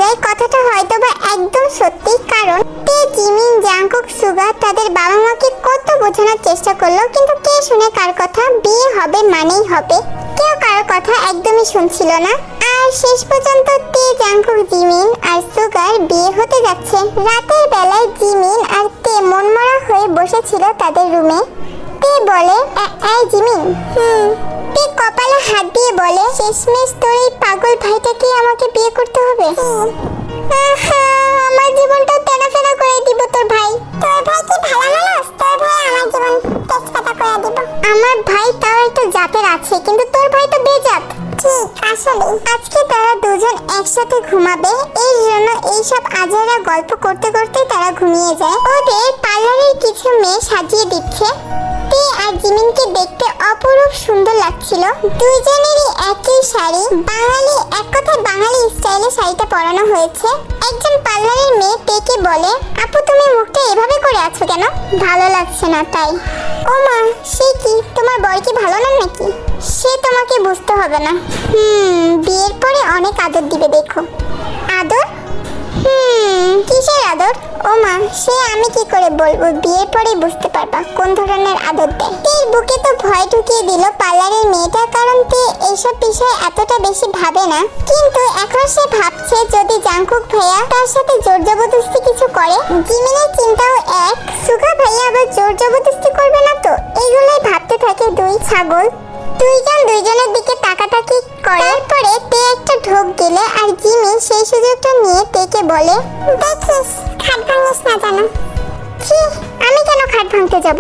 এই কথাটা হয়তোবা একদম সত্যি, কারণ তে, জিমিন, জাংকুক, সুগা তাদের বাবা মাকে কত বোঝানোর চেষ্টা করলো, কিন্তু কে শুনে কার কথা? বিয়ে হবে মানেই হবে। কেউ কারোর কথা একদমই শুনছিল না। আর শেষ পর্যন্ত তে, জাংকুক, জিমিন আর সুগার বিয়ে হতে যাচ্ছে। রাতের বেলায় জিমিন আর তে মনমরা হয়ে বসেছিল তাদের রুমে। তে বলে, এই জিমিন। তে কপালে হাত দিয়ে বলে, শেষমেশ তোর এই পাগল ভাইটাকে আমাকে বিয়ে করতে হবে। আমার জীবনটা তেনাফেনা করে দিব তোর ভাই। তোর ভাই কি ভালো মানুষ? তোর ভাই আমার জীবন তেজপাতা করে দিব। আমার ভাই তাও একটা জাতের আছে, কিন্তু তোর ভাই তো বেজাত। ঠিক, আসলে আজকে তারা দুজন একসাথে ঘুমাবে, এই জন্য এইসব আজাইরা গল্প করতে করতে তারা ঘুমিয়ে যায়। ওদের পার্লারের কিছু মেয়ে সাজিয়ে দিচ্ছে। তে আর জিমিনকে দেখতে অপরূপ সুন্দর লাগছিল। দুইজনেরই একই শাড়ি, বাঙালি, এক কথায় বাঙালি স্টাইলে শাড়িটা পরানো হয়েছে। একজন পার্লারের মেয়ে তেকে বলে, আপু তুমি মুখটা এভাবে করে আছো কেন? ভালো লাগছে না তাই। ও মা, সে কি, তোমার বর কি ভালো না নাকি? সে তোমাকে বুঝতে হবে না। বিয়ের পরে অনেক আদর দিবে দেখো। আদর? কিসের আদর? ও মা, সে আমি কি করে বলবো, বিয়ের পরেই বুঝতে পারবা কোন ধরনের আদর দেয়। তের বুকে তো ভয় ঢুকিয়ে দিল পার্লারের মেয়েটা, কারণ তে এইসব বিষয়ে এতটা বেশি ভাবে না। কিন্তু এখন সে ভাবছে যদি জাংকুক ভাইয়া তার সাথে জোর জবরদস্তি কিছু করে। জিমিনের চিন্তাও এক, সুগা ভাইয়া আবার জোর জবরদস্তি করবে না তো। এইগুলোই ভাবতে থাকে দুই ছাগল। দুইজন দুইজনের দিকে তাকাতাকি করে। তারপরে তে একটা ঢোক দিলে আর জিমিন সেই সুযোগটা নিয়ে তেকে বলে, দেখিস খাট ভাঙিস না জানো। কি? আমি কেন খাট ভাঙতে যাব?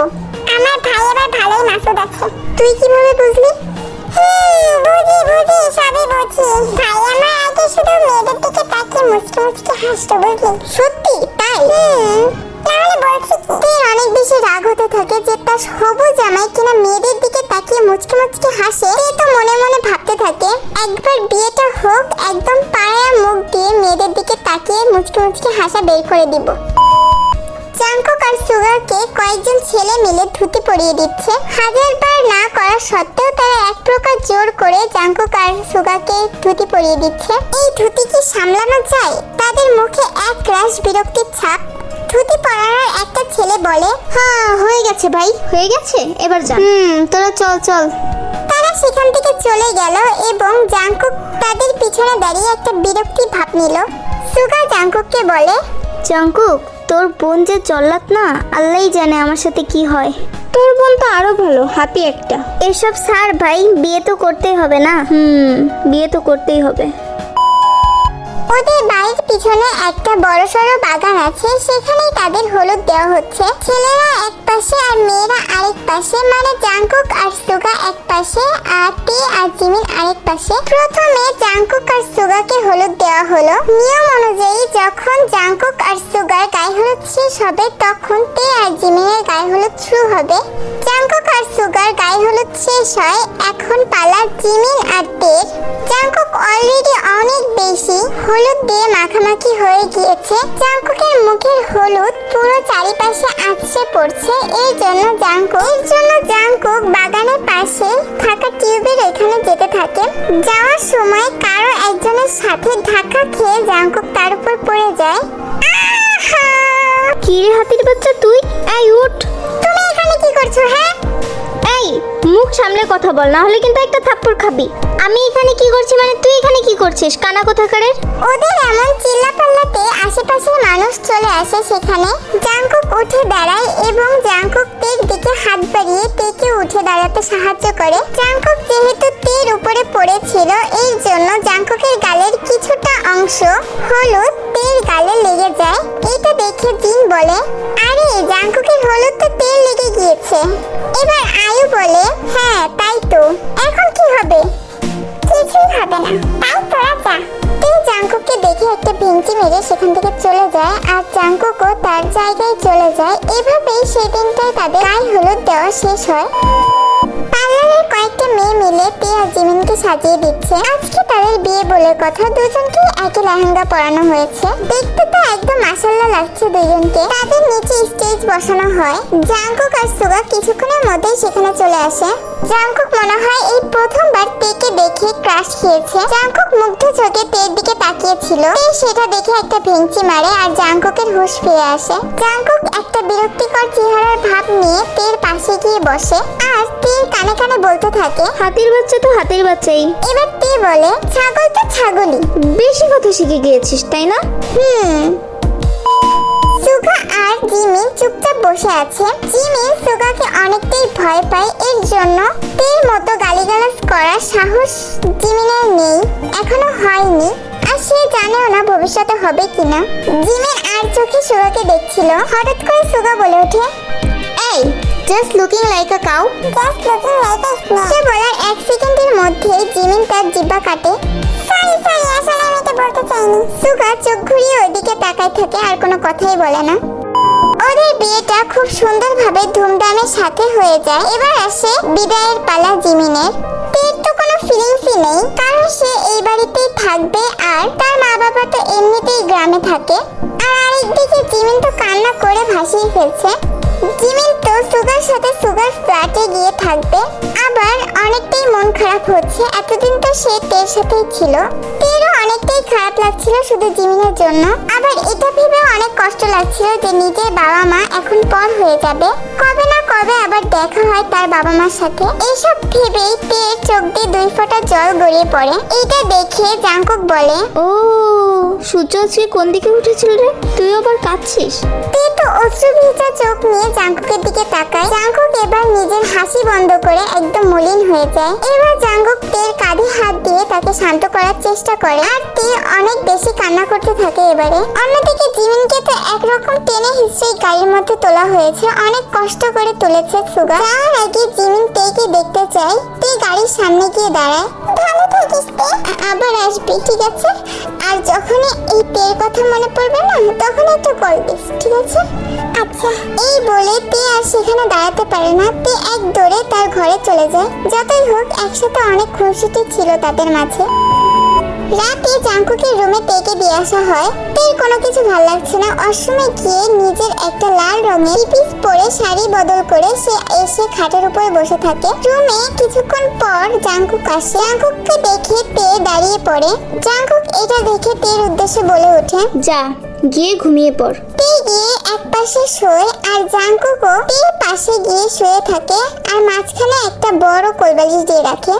আমার ভাই এবার ভালোই মাসুদ আছে। তুই কিভাবে বুঝলি? বুঝি সবই বুঝি। ভাই আমার আগে শুধু মেয়েদের দিকে তাকিয়ে মুচকি মুচকি হাসতো, বুঝলি? সত্যি তাই? তাহলে বলছি কি, অনেক বেশি রাগ হতে থাকে যে তার হবু জামাই কিনা মেয়েদের দিকে তাকিয়ে মুচকি মুচকি হাসে। সে তো মনে মনে ভাবতে থাকে, একবার বিয়েটা হোক, একদম পাড়ায় মুখ দিয়ে মেয়েদের দিকে তাকিয়ে মুচকি মুচকি হাসা বের করে দিব। জাংকুক আর সুগারকে কয়েকজন ছেলে মিলে ধুতি পরিয়ে দিচ্ছে। হাজারবার না করা সত্ত্বেও তারা এক প্রকার জোর করে জাংকুক আর সুগারকে ধুতি পরিয়ে দিচ্ছে। এই ধুতি কি সামলানো যায়? তাদের মুখে এক রাশ বিরক্তির ছাপ। ধুতি পরানোর একটা ছেলে বলে, হ্যাঁ হয়ে গেছে ভাই, হয়ে গেছে, এবার যা। তোরা চল চল। তারা সেখান থেকে চলে গেল এবং জাংকুক তাদের পিছনে দাঁড়িয়ে একটা বিরক্তি ভাব নিল। সুগা জাংকুককে বলে, জাংকুক, তোর বোন যে জল্লাদ না, আল্লাহই জানে আমার সাথে কি হয়। তোর বোন তো আরো ভালো, হাতি একটা। এসব স্যার ভাই, বিয়ে তো করতেই হবে না। বিয়ে তো করতেই হবে। ওদের বাড়ির পিছনে একটা বড়সড় বাগান আছে, সেখানেই তাদের হলুদ দেওয়া হচ্ছে। ছেলেরা এক পাশে আর মেয়েরা আরেক পাশে, মানে জাংকুক আর সুগা এক পাশে আর তে আর জিমিন আরেক পাশে। প্রথমে জাংকুক আর সুগাকে হলুদ দেওয়া হলো। নিয়ম অনুযায়ী যখন জাংকুক আর সুগার গায়ে হলুদ শেষ হবে, তখন তে আর জিমিনের গায়ে হলুদ শুরু হবে। জাংকুক আর সুগার গায়ে হলুদ শেষ হয়, এখন পালা জিমিন আর তের। জাংকুক অলরেডি অনেক বেশি হলুদ দিয়ে মাখামাখি হয়ে গিয়েছে। জাংকুকের মুখের হলুদ পুরো চারিপাশে আছড়ে পড়ছে। এর জন্য জাংকুক বাগানের পাশে থাকা টিউবের এখানে যেতে থাকে। যাওয়ার সময় কারো একজনের সাথে ধাক্কা খেয়ে জাংকুক তার উপর পড়ে যায়। কি রে হাতির বাচ্চা তুই? এই উঠ। তুমি এখানে কি করছো? হ্যাঁ, এই মুখ সামলে কথা বল, না হলে কিন্তু একটা থাপ্পড় খাবি। আমি এখানে কি করছি মানে তুই এখানে কি করছিস? কানা কোথাকারের। ওদের এমন চিল্লাপাল্লাতে আশেপাশের মানুষ চলে আসে। সেখানে জাংকুক উঠে দাঁড়ায় এবং জাংকুক তের দিকে হাত বাড়িয়ে তেকে উঠে দাঁড়াতে সাহায্য করে। জাংকুক যেহেতু তের উপরে পড়েছিল, এই জন্য জাংকুকের গালের কিছুটা অংশ হলুদ তের গালে লেগে যায়। এটা দেখে জিন বলে, আরে জাংকুকের হলুদ তো তেল লেগে গিয়েছে। এবার আয়ু বলে, হ্যাঁ তাই তো, এখন কি হবে? কিছুই হবে না, তাই তোরা যা। তে জাংকুককে দেখে একটা ভিঞ্চি মেরে সেখান থেকে চলে যায় আর জাংকুকও তার জায়গায় চলে যায়। এভাবেই সেদিনটাই তাদের গায়ে হলুদ দেওয়া শেষ হয়। পার্লারের কয়েকটা মেয়ে মিলে তে আর জিমিনকে সাজিয়ে দিচ্ছে। আজকে তাদের বিয়ে বলে কথা, দুজনকে একই লেহেঙ্গা পরানো হয়েছে। দেখতে তো একদম মাশাআল্লাহ লাগছে দুজনকে। তাদের নিচে স্টেজ বসানো হয়। জাংকুক আর সুগা কিছুক্ষণের মধ্যেই সেখানে চলে আসে। জাংকুক মনে হয় এই প্রথমবার তেকে দেখে ক্রাশ খেয়েছে। জাংকুক মুগ্ধ চোখে তের দিকে তাকিয়েছিল। তে সেটা দেখে একটা ভেঙচি মারে আর জাংকুকের হুঁশ ফিরে আসে। জাংকুক একটা বিরক্তিকর চেহারার ভাব নিয়ে তের পাশে গিয়ে বসে আর তের কানে কানে বলতে থাকে, হাতির বাচ্চা তো হাতির বাচ্চাই। এবার তে বলে, ছাগল তো ছাগলই। বেশি কথা শিখে গিয়েছিস তাই না? সুগা আর জিমি চুপচাপ বসে আছে। জিমি সুগাকে অনেকটাই ভয় পায়, এর জন্য তের মতো গালিগালাজ করার সাহস জিমিনের নেই, এখনো হয়নি। আর সে জানেও না ভবিষ্যতে হবে কিনা। জিমি আর চোখে সুগাকে দেখছিল। হঠাৎ করে সুগা বলে ওঠে, এই just looking like a cow, just looking like a snake. সে বলার 1 সেকেন্ডের মধ্যেই জিমিন তার জিহ্বা কাটে। সরি সরি, আসলে আমি এটা বলতে চাইনি। সুগা চোখ ঘুরিয়ে ওইদিকে তাকায় থাকে আর কোনো কথাই বলে না। ওদের বিয়েটা খুব সুন্দরভাবে ধুমধামের সাথে হয়ে যায়। এবার আসে বিদায়ের পালা জিমিনের। তের তো কোনো ফিলিংসই নেই, কারণ সে এই বাড়িতেই থাকবে আর তার মা বাবা তো এমনিতেই গ্রামে থাকে। আর আরেকদিকে জিমিন তো কান্না করে ভাসিয়ে ফেলছে। জিমিন তো সুগার সাথে সুগার ফ্ল্যাটে গিয়ে থাকবে। আবার অনেকটাই মন খারাপ হচ্ছে, এতদিন তো সে তের সাথেই ছিল। তেরও অনেকটাই খারাপ লাগছিল শুধু জিমিনের জন্য। আবার এটা ভেবে অনেক কষ্ট লাগছিল যে নিজের বাবা মা এখন পর হয়ে যাবে, কবে না কবে আবার দেখা হয় তার বাবা মার সাথে। এইসব ভেবেই তের চোখ দিয়ে 2 ফোঁটা জল গড়িয়ে পড়ে। এইটা দেখে জাংকুক বলে, ও সূর্য আজকে কোন দিকে উঠেছিল রে? তুই আবার কাঁদছিস? তে তো অশ্রু ভিজা চোখ নিয়ে জাংকুকের দিকে তাকায়। জাংকুক এবার নিজের হাসি বন্ধ করে একদম মলিন হয়ে যায়। এবার জাংকুক তের কাঁধে হাত দিয়ে তাকে শান্ত করার চেষ্টা করে আর তে অনেক বেশি কান্না করতে থাকে এবারে। অন্যদিকে জিমিনকে তো একরকম টেনে হিস্ট্রি গাড়ির মধ্যে তোলা হয়েছে, অনেক কষ্ট করে তুলেছে সুগা। তার আগে জিমিন তেকে দেখতে চায়। তে গাড়ির সামনে গিয়ে দাঁড়ায়। ভালো থাকিস তে, আবার আসবি ঠিক আছে? আর যখনই এই তের কথা মনে পড়বে না, তখন একটা কল দিস ঠিক আছে? আচ্ছা। এই বলে তে আর সেখানে দাঁড়াতে পারে না। তে এক দৌড়ে তার ঘরে চলে যায়। যতই হোক একসাথে অনেক খুনসুটি ছিল তাদের মাঝে। রাতে জাংকুকের রুমে তেকে দিয়ে আসা হয়। তের কোনো কিছু ভালো লাগছে না। অসময়ে গিয়ে নিজের একটা লাল রঙের পিস পরে শাড়ি বদল করে সে এসে খাটের উপরে বসে থাকে। রুমে কিছুক্ষণ পর জাংকুক আসে। জাংকুককে দেখে তে দাঁড়িয়ে পড়ে। জাংকুক এটা দেখে তের উদ্দেশ্যে বলে ওঠে, যা গিয়ে ঘুমিয়ে পড়। তে গিয়ে এক পাশে শোয় আর জাংকুকও তের পাশে গিয়ে শুয়ে থাকে আর মাঝখানে একটা বড় কোলবালিশ দিয়ে রাখে।